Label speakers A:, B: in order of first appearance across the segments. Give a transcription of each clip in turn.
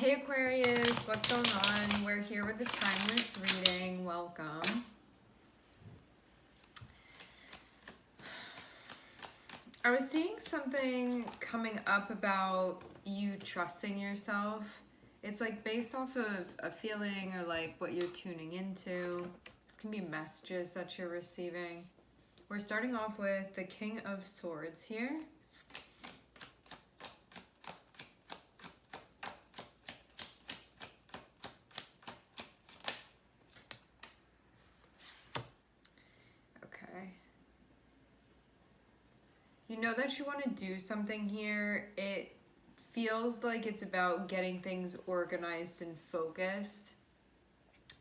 A: Hey Aquarius, what's going on? We're here with the timeless reading. Welcome. I was seeing something coming up about you trusting yourself. It's like based off of a feeling or like what you're tuning into. This can be messages that you're receiving. We're starting off with the King of Swords here. You know that you want to do something here. It feels like it's about getting things organized and focused.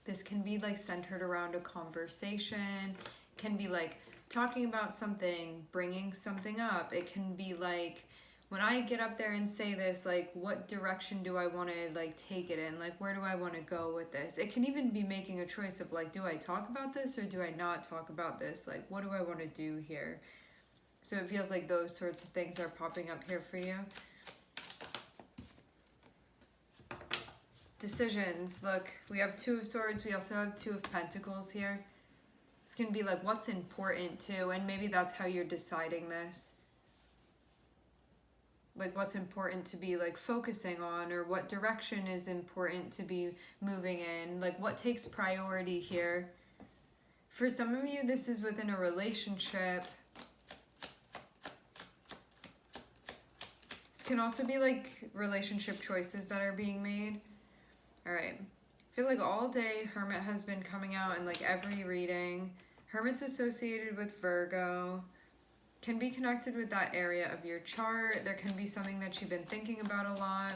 A: This can be like centered around a conversation, can be like talking about something, bringing something up. It can be like when I get up there and say this, like what direction do I want to like take it in? Like where do I want to go with this? It can even be making a choice of like, do I talk about this or do I not talk about this? Like what do I want to do here? So it feels like those sorts of things are popping up here for you. Decisions. Look, we have Two of Swords. We also have Two of Pentacles here. This can be like what's important too, and maybe that's how you're deciding this. Like what's important to be like focusing on, or what direction is important to be moving in. Like what takes priority here. For some of you, this is within a relationship. Can also be like relationship choices that are being made. All right, I feel like all day Hermit has been coming out in like every reading. Hermit's associated with Virgo, can be connected with that area of your chart. There can be something that you've been thinking about a lot.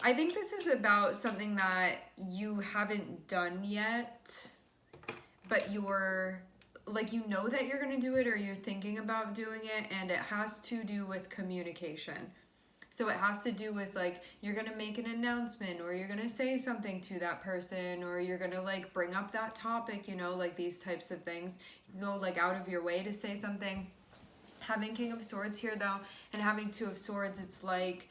A: I think this is about something that you haven't done yet, but you're like, you know that you're going to do it or you're thinking about doing it, and it has to do with communication. So it has to do with like, you're going to make an announcement, or you're going to say something to that person, or you're going to like bring up that topic, you know, like these types of things. You can go like out of your way to say something. Having King of Swords here though, and having Two of Swords, it's like,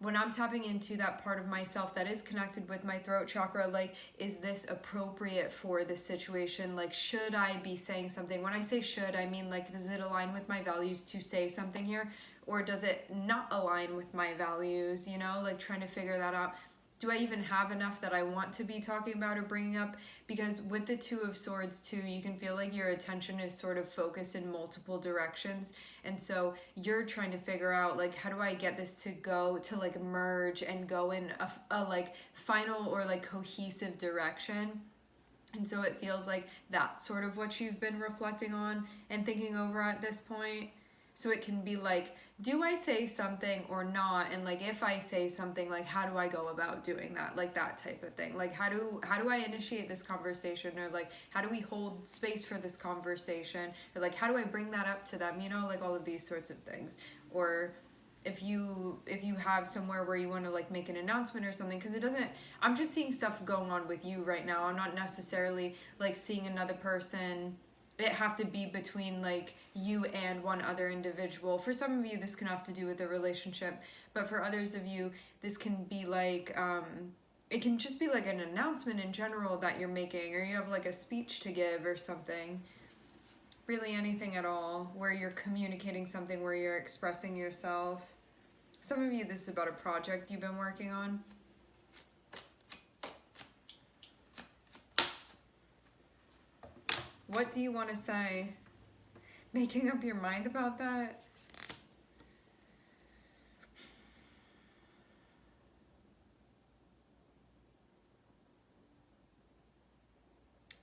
A: when I'm tapping into that part of myself that is connected with my throat chakra, like, is this appropriate for the situation? Like, should I be saying something? When I say should, I mean, like, does it align with my values to say something here? Or does it not align with my values? You know, like trying to figure that out. Do I even have enough that I want to be talking about or bringing up? Because with the Two of Swords too, you can feel like your attention is sort of focused in multiple directions. And so you're trying to figure out like, how do I get this to go to like merge and go in a like final or like cohesive direction? And so it feels like that's sort of what you've been reflecting on and thinking over at this point. So it can be like, do I say something or not? And like, if I say something, like, how do I go about doing that? Like that type of thing. Like, how do I initiate this conversation? Or like, how do we hold space for this conversation? Or like, how do I bring that up to them? You know, like all of these sorts of things. Or if you have somewhere where you want to like make an announcement or something, because it doesn't, I'm just seeing stuff going on with you right now. I'm not necessarily like seeing another person. It have to be between like you and one other individual. For some of you, this can have to do with a relationship, but for others of you, this can be like, it can just be like an announcement in general that you're making, or you have like a speech to give or something. Really anything at all where you're communicating something, where you're expressing yourself. Some of you, this is about a project you've been working on. What do you want to say? Making up your mind about that?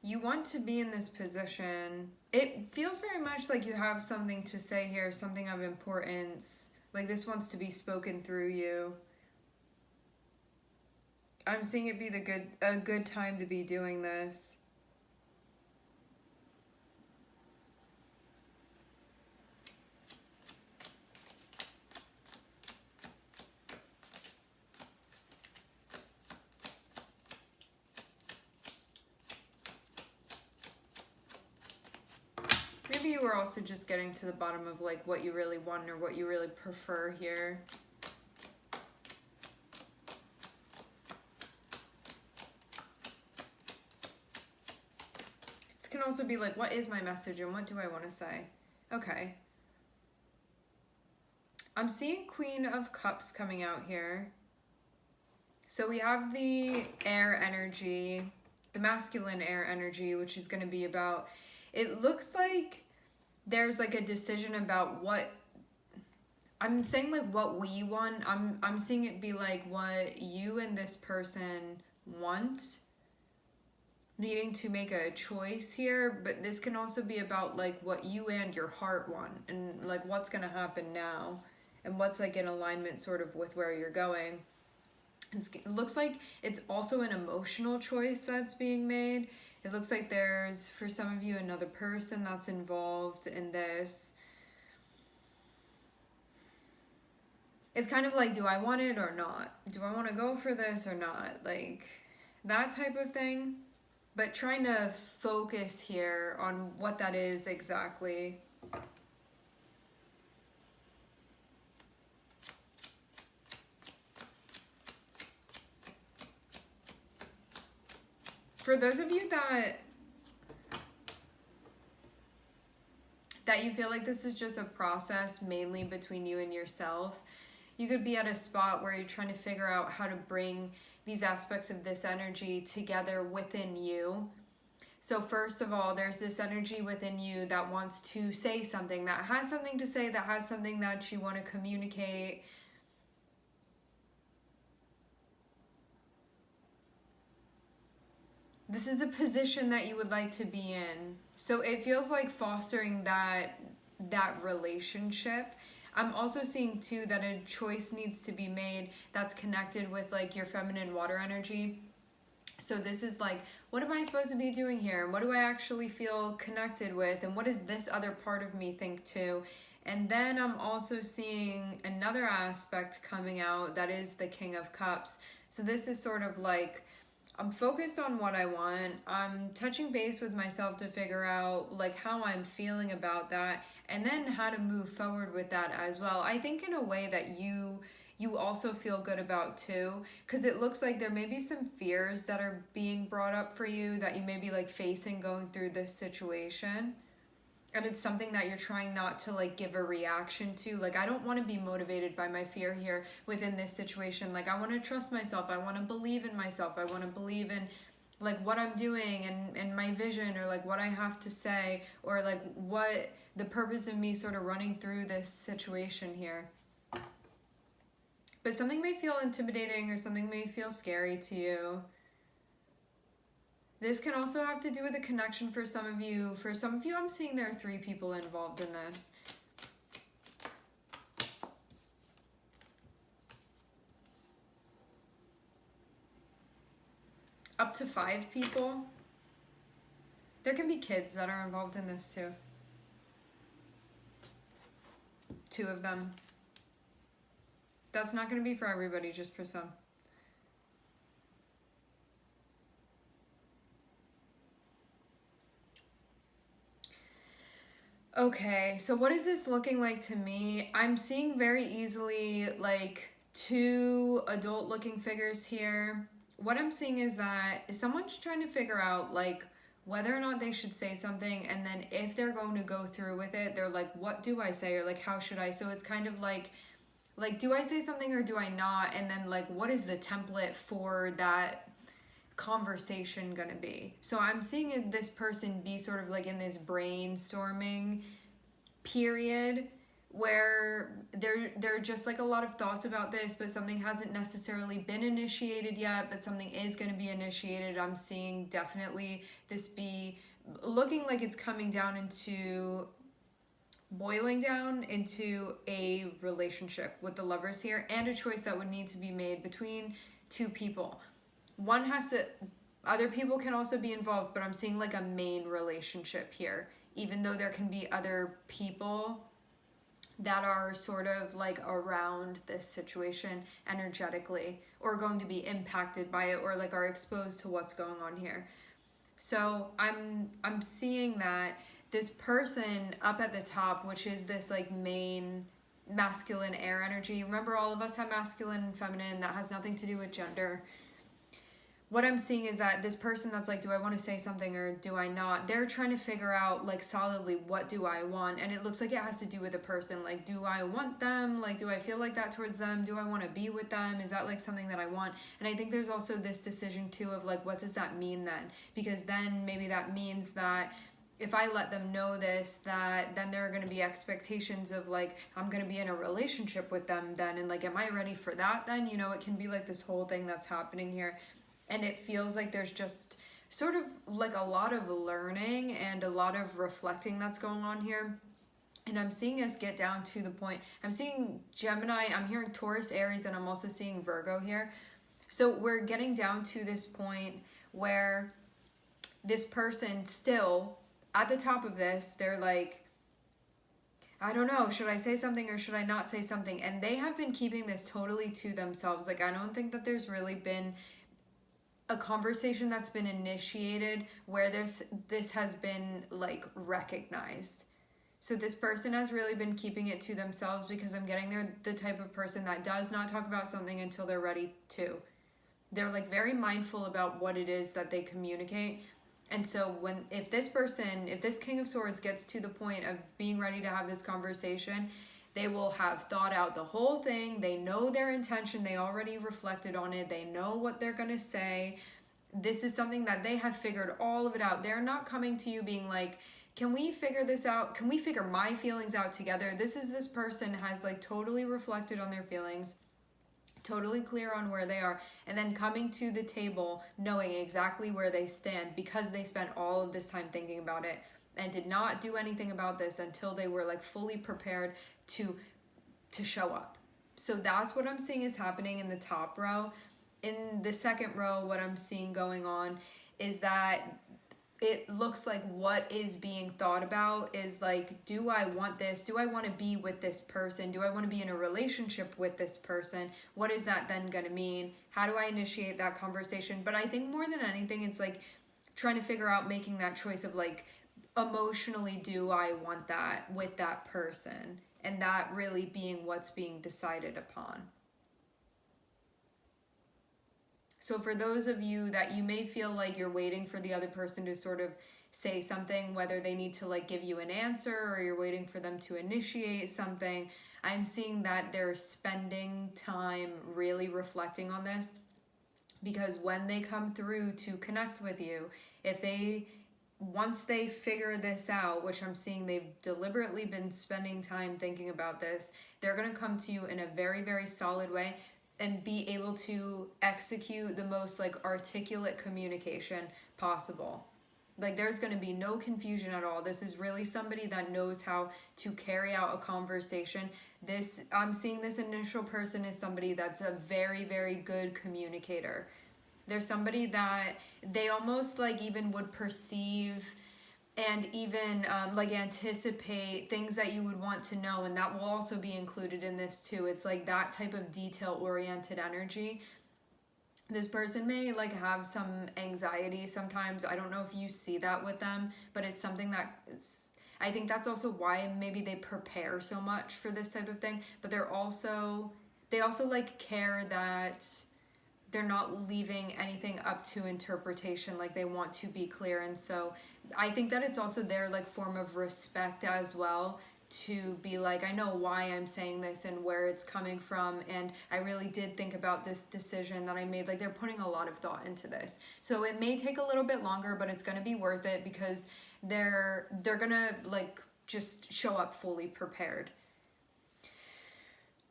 A: You want to be in this position. It feels very much like you have something to say here, something of importance. Like this wants to be spoken through you. I'm seeing it be a good time to be doing this. Maybe you are also just getting to the bottom of like what you really want or what you really prefer here. This can also be like, what is my message and what do I want to say? Okay. I'm seeing Queen of Cups coming out here. So we have the air energy, the masculine air energy, which is going to be about, it looks like there's like a decision about what, I'm saying like what we want. I'm seeing it be like what you and this person want, needing to make a choice here, but this can also be about like what you and your heart want and like what's going to happen now and what's like in alignment sort of with where you're going. It looks like it's also an emotional choice that's being made. It looks like there's, for some of you, another person that's involved in this. It's kind of like, do I want it or not? Do I want to go for this or not? Like, that type of thing. But trying to focus here on what that is exactly. For those of you that you feel like this is just a process mainly between you and yourself, you could be at a spot where you're trying to figure out how to bring these aspects of this energy together within you. So first of all, there's this energy within you that wants to say something, that has something to say, that has something that you want to communicate. This is a position that you would like to be in. So it feels like fostering that relationship. I'm also seeing too that a choice needs to be made that's connected with like your feminine water energy. So this is like, what am I supposed to be doing here? And what do I actually feel connected with? And what does this other part of me think too? And then I'm also seeing another aspect coming out that is the King of Cups. So this is sort of like, I'm focused on what I want. I'm touching base with myself to figure out like how I'm feeling about that and then how to move forward with that as well. I think in a way that you also feel good about too, because it looks like there may be some fears that are being brought up for you that you may be like facing going through this situation. And it's something that you're trying not to like give a reaction to. Like, I don't want to be motivated by my fear here within this situation. Like, I want to trust myself. I want to believe in myself. I want to believe in like what I'm doing and my vision, or like what I have to say, or like what the purpose of me sort of running through this situation here. But something may feel intimidating or something may feel scary to you. This can also have to do with a connection for some of you. For some of you, I'm seeing there are 3 people involved in this. Up to 5 people. There can be kids that are involved in this too. 2 of them. That's not going to be for everybody, just for some. Okay, so what is this looking like to me? I'm seeing very easily like 2 adult looking figures here. What I'm seeing is that someone's trying to figure out like whether or not they should say something, and then if they're going to go through with it, they're like, what do I say? Or like, how should I? So it's kind of like, do I say something or do I not? And then like, what is the template for that conversation gonna be? So I'm seeing this person be sort of like in this brainstorming period where there are just like a lot of thoughts about this, but something hasn't necessarily been initiated yet, but something is going to be initiated. I'm seeing definitely this be looking like it's coming down into boiling down into a relationship with the Lovers here, and a choice that would need to be made between 2 people. One has to, other people can also be involved, but I'm seeing like a main relationship here, even though there can be other people that are sort of like around this situation energetically, or going to be impacted by it, or like are exposed to what's going on here. So I'm seeing that this person up at the top, which is this like main masculine air energy. Remember, all of us have masculine and feminine. That has nothing to do with gender. What I'm seeing is that this person that's like, do I want to say something or do I not? They're trying to figure out like solidly, what do I want? And it looks like it has to do with the person. Like, do I want them? Like, do I feel like that towards them? Do I want to be with them? Is that like something that I want? And I think there's also this decision too of like, what does that mean then? Because then maybe that means that if I let them know this, that then there are going to be expectations of like, I'm going to be in a relationship with them then. And like, am I ready for that then? You know, it can be like this whole thing that's happening here. And it feels like there's just sort of like a lot of learning and a lot of reflecting that's going on here. And I'm seeing us get down to the point. I'm seeing Gemini, I'm hearing Taurus, Aries, and I'm also seeing Virgo here. So we're getting down to this point where this person still, at the top of this, they're like, I don't know, should I say something or should I not say something? And they have been keeping this totally to themselves. Like, I don't think that there's really been a conversation that's been initiated where this has been like recognized. So this person has really been keeping it to themselves, because I'm getting they're the type of person that does not talk about something until they're ready to. They're like very mindful about what it is that they communicate. And so if this King of Swords gets to the point of being ready to have this conversation, they will have thought out the whole thing. They know their intention. They already reflected on it. They know what they're going to say. This is something that they have figured all of it out. They're not coming to you being like, can we figure this out? Can we figure my feelings out together? This person has like totally reflected on their feelings, totally clear on where they are, and then coming to the table knowing exactly where they stand because they spent all of this time thinking about it and did not do anything about this until they were like fully prepared to show up. So that's what I'm seeing is happening in the top row. In the second row, what I'm seeing going on is that it looks like what is being thought about is like, do I want this? Do I want to be with this person? Do I want to be in a relationship with this person? What is that then going to mean? How do I initiate that conversation? But I think more than anything, it's like trying to figure out making that choice of like, emotionally, do I want that with that person? And that really being what's being decided upon. So for those of you that you may feel like you're waiting for the other person to sort of say something, whether they need to like give you an answer or you're waiting for them to initiate something, I'm seeing that they're spending time really reflecting on this, because when they come through to connect with you, once they figure this out, which I'm seeing they've deliberately been spending time thinking about this, they're going to come to you in a very, very solid way and be able to execute the most like articulate communication possible. Like, there's going to be no confusion at all. This is really somebody that knows how to carry out a conversation. I'm seeing this initial person is somebody that's a very, very good communicator. There's somebody that they almost like even would perceive and even like anticipate things that you would want to know, and that will also be included in this too. It's like that type of detail-oriented energy. This person may like have some anxiety sometimes. I don't know if you see that with them, but it's something that I think that's also why maybe they prepare so much for this type of thing. But they also like care that they're not leaving anything up to interpretation. Like, they want to be clear. And so I think that it's also their like form of respect as well, to be like, I know why I'm saying this and where it's coming from, and I really did think about this decision that I made. Like, they're putting a lot of thought into this. So it may take a little bit longer, but it's going to be worth it, because they're going to like just show up fully prepared.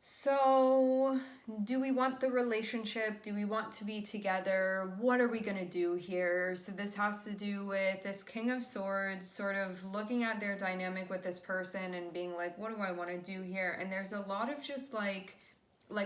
A: So, do we want the relationship? Do we want to be together? What are we going to do here? So this has to do with this King of Swords sort of looking at their dynamic with this person and being like, what do I want to do here? And there's a lot of just like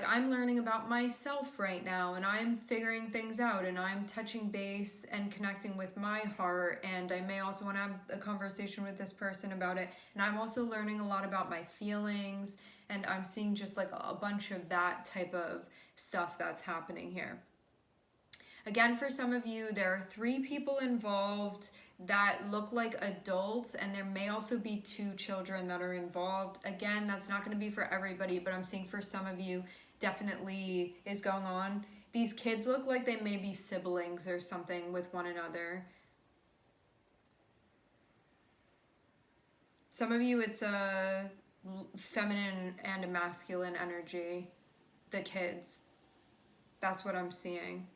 A: I'm learning about myself right now, and I'm figuring things out, and I'm touching base and connecting with my heart, and I may also want to have a conversation with this person about it. And I'm also learning a lot about my feelings, and I'm seeing just like a bunch of that type of stuff that's happening here. Again, for some of you, there are 3 people involved. that look like adults, and there may also be 2 children that are involved. Again, that's not going to be for everybody, but I'm seeing for some of you definitely is going on. These kids look like they may be siblings or something with one another. Some of you, it's a feminine and a masculine energy, the kids. That's what I'm seeing.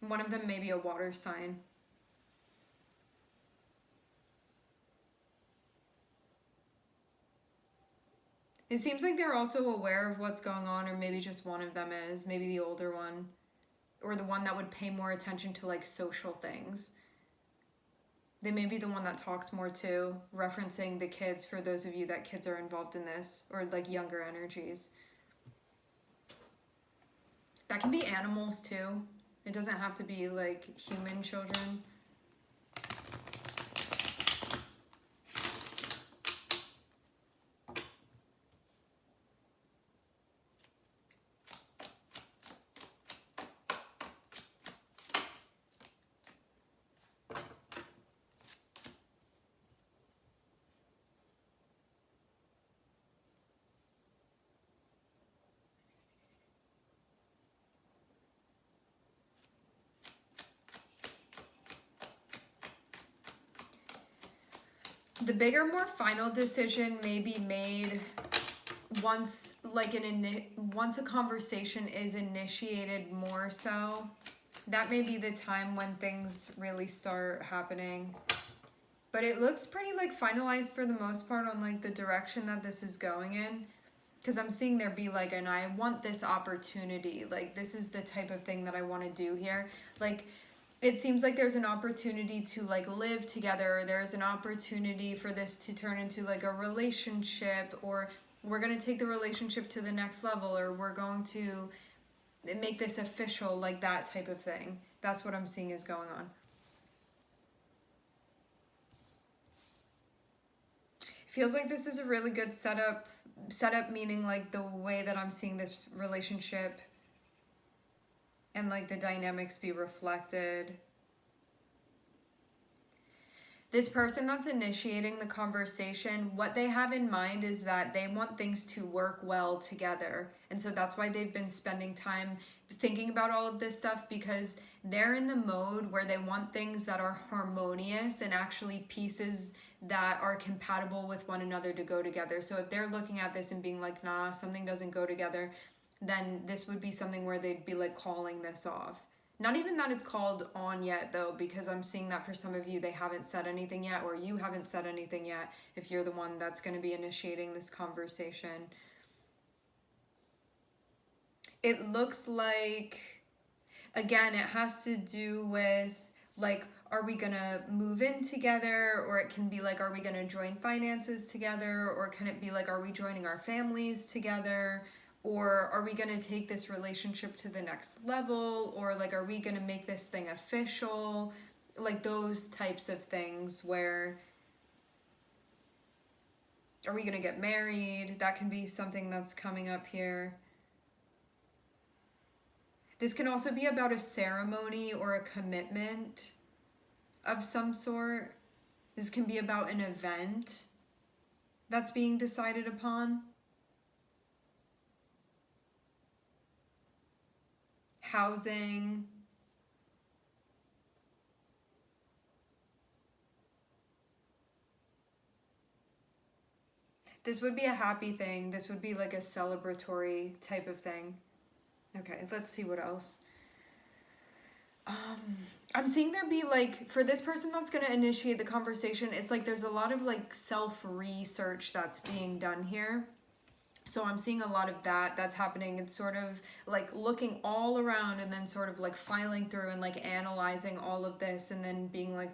A: One of them may be a water sign. It seems like they're also aware of what's going on, or maybe just one of them is, maybe the older one, or the one that would pay more attention to like social things. They may be the one that talks more too, referencing the kids for those of you that kids are involved in this, or like younger energies. That can be animals too. It doesn't have to be like human children. The bigger, more final decision may be made once once a conversation is initiated more so. That may be the time when things really start happening. But it looks pretty like finalized for the most part on like the direction that this is going in. Because I'm seeing there be like, and I want this opportunity. Like, this is the type of thing that I want to do here. Like, it seems like there's an opportunity to like live together. There's an opportunity for this to turn into like a relationship, or we're going to take the relationship to the next level, or we're going to make this official, like that type of thing. That's what I'm seeing is going on. Feels like this is a really good setup meaning like the way that I'm seeing this relationship and like the dynamics be reflected. This person that's initiating the conversation, what they have in mind is that they want things to work well together. And so that's why they've been spending time thinking about all of this stuff, because they're in the mode where they want things that are harmonious and actually pieces that are compatible with one another to go together. So if they're looking at this and being like, nah, something doesn't go together, then this would be something where they'd be like calling this off. Not even that it's called on yet though, because I'm seeing that for some of you, they haven't said anything yet, or you haven't said anything yet if you're the one that's going to be initiating this conversation. It looks like, again, it has to do with like, are we going to move in together? Or it can be like, are we going to join finances together? Or can it be like, are we joining our families together? Or are we going to take this relationship to the next level? Or like, are we going to make this thing official? Like those types of things where, are we going to get married? That can be something that's coming up here. This can also be about a ceremony or a commitment of some sort. This can be about an event that's being decided upon. Housing. This would be a happy thing. This would be like a celebratory type of thing. Okay, let's see what else. I'm seeing there be like, for this person that's going to initiate the conversation, it's like there's a lot of like self-research that's being done here. So I'm seeing a lot of that's happening. It's sort of like looking all around and then sort of like filing through and like analyzing all of this and then being like,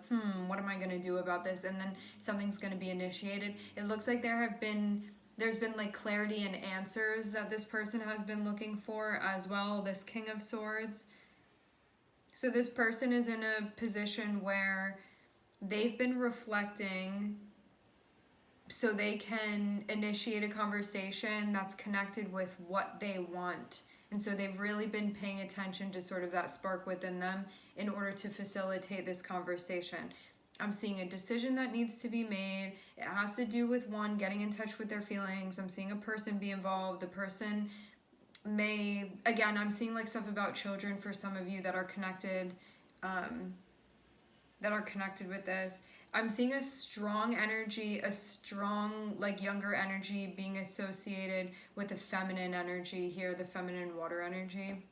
A: what am I going to do about this? And then something's going to be initiated. It looks like there's been like clarity and answers that this person has been looking for as well, this King of Swords. So this person is in a position where they've been reflecting so they can initiate a conversation that's connected with what they want And so they've really been paying attention to sort of that spark within them in order to facilitate this conversation. I'm seeing a decision that needs to be made. It has to do with one, getting in touch with their feelings. I'm seeing a person be involved. The person may, again, I'm seeing like stuff about children for some of you that are connected, with this. I'm seeing a strong energy, a strong like younger energy being associated with the feminine energy here, the feminine water energy.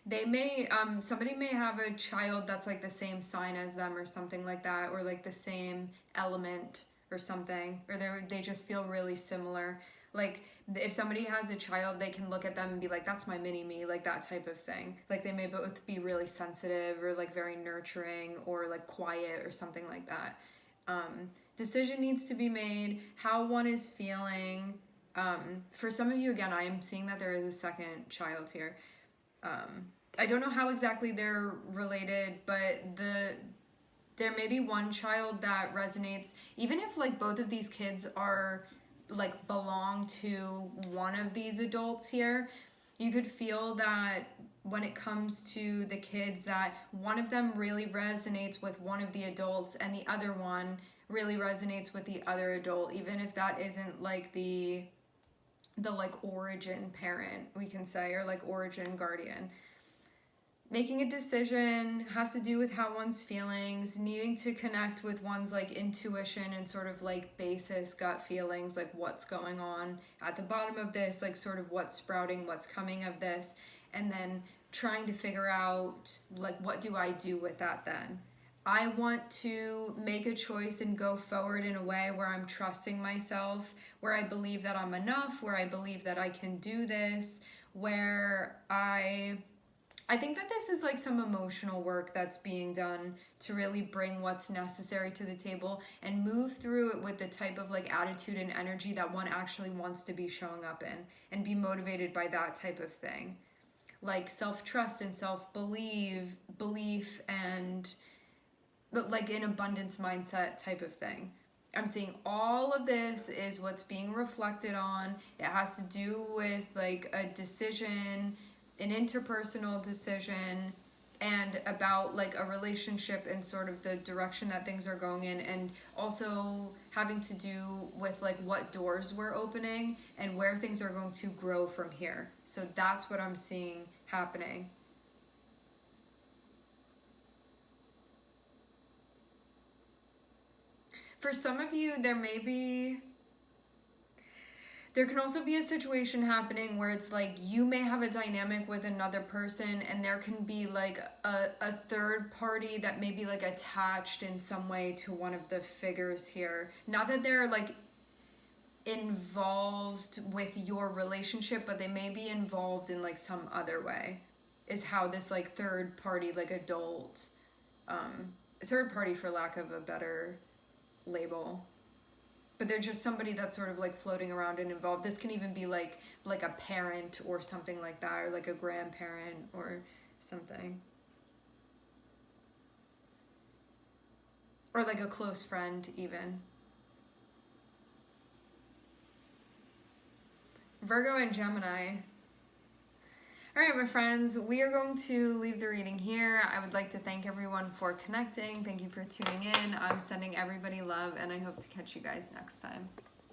A: They may, somebody may have a child that's like the same sign as them or something like that, or like the same element or something, or they just feel really similar. Like if somebody has a child, they can look at them and be like, that's my mini me, like that type of thing. Like they may both be really sensitive or like very nurturing or like quiet or something like that. Decision needs to be made, how one is feeling. For some of you, again, I am seeing that there is a second child here. I don't know how exactly they're related, but there may be one child that resonates, even if like both of these kids are like belong to one of these adults here. You could feel that when it comes to the kids, that one of them really resonates with one of the adults and the other one really resonates with the other adult, even if that isn't like the like origin parent, we can say, or like origin guardian. Making a decision has to do with how one's feelings, needing to connect with one's like intuition and sort of like basis gut feelings, like what's going on at the bottom of this, like sort of what's sprouting, what's coming of this, and then trying to figure out like what do I do with that then. I want to make a choice and go forward in a way where I'm trusting myself, where I believe that I'm enough, where I believe that I can do this, where I think that this is like some emotional work that's being done to really bring what's necessary to the table and move through it with the type of like attitude and energy that one actually wants to be showing up in and be motivated by that type of thing. Like self-trust and belief and but like an abundance mindset type of thing. I'm seeing all of this is what's being reflected on. It has to do with like a decision, an interpersonal decision, and about like a relationship and sort of the direction that things are going in, and also having to do with like what doors we're opening and where things are going to grow from here. So that's what I'm seeing happening. For some of you, there can also be a situation happening where it's like you may have a dynamic with another person and there can be like a third party that may be like attached in some way to one of the figures here. Not that they're like involved with your relationship, but they may be involved in like some other way, is how this like third party, like adult, third party for lack of a better label, but they're just somebody that's sort of like floating around and involved. This can even be like a parent or something like that, or like a grandparent or something, or like a close friend even. Virgo and Gemini. All right, my friends, we are going to leave the reading here. I would like to thank everyone for connecting. Thank you for tuning in. I'm sending everybody love, and I hope to catch you guys next time.